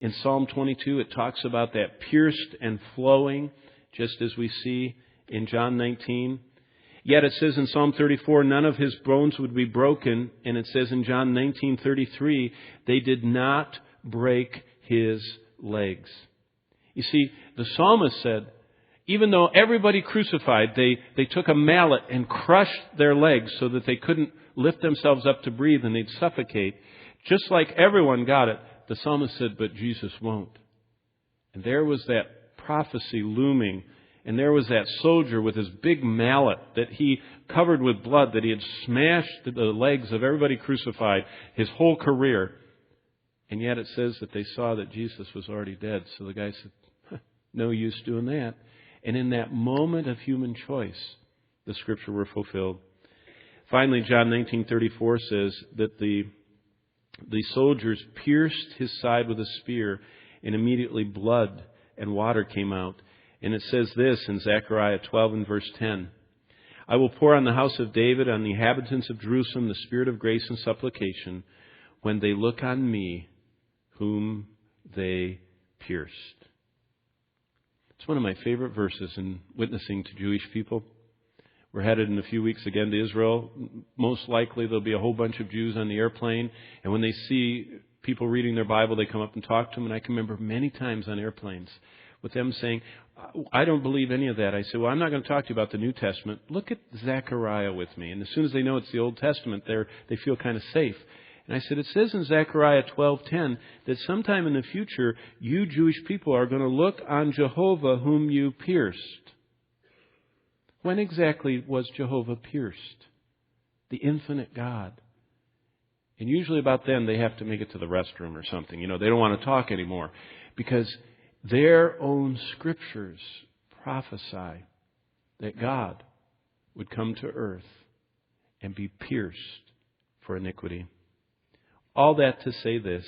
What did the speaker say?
In Psalm 22, it talks about that pierced and flowing, just as we see in John 19. Yet it says in Psalm 34, none of his bones would be broken. And it says in John 19:33, they did not break his legs. You see, the psalmist said, even though everybody crucified, they took a mallet and crushed their legs so that they couldn't lift themselves up to breathe and they'd suffocate. Just like everyone got it, the psalmist said, but Jesus won't. And there was that prophecy looming. And there was that soldier with his big mallet that he covered with blood, that he had smashed the legs of everybody crucified his whole career. And yet it says that they saw that Jesus was already dead. So the guy said, no use doing that. And in that moment of human choice, the Scripture were fulfilled. Finally, John 19:34 says that the soldiers pierced his side with a spear, and immediately blood and water came out. And it says this in Zechariah 12 and verse 10. I will pour on the house of David, on the inhabitants of Jerusalem, the spirit of grace and supplication, when they look on me, whom they pierced. It's one of my favorite verses in witnessing to Jewish people. We're headed in a few weeks again to Israel. Most likely there'll be a whole bunch of Jews on the airplane. And when they see people reading their Bible, they come up and talk to them. And I can remember many times on airplanes with them saying, I don't believe any of that. I say, well, I'm not going to talk to you about the New Testament. Look at Zechariah with me. And as soon as they know it's the Old Testament, they feel kind of safe. And I said, it says in Zechariah 12:10 that sometime in the future, you Jewish people are going to look on Jehovah whom you pierced. When exactly was Jehovah pierced? The infinite God. And usually about then, they have to make it to the restroom or something. You know, they don't want to talk anymore. Because their own Scriptures prophesy that God would come to earth and be pierced for iniquity. All that to say this,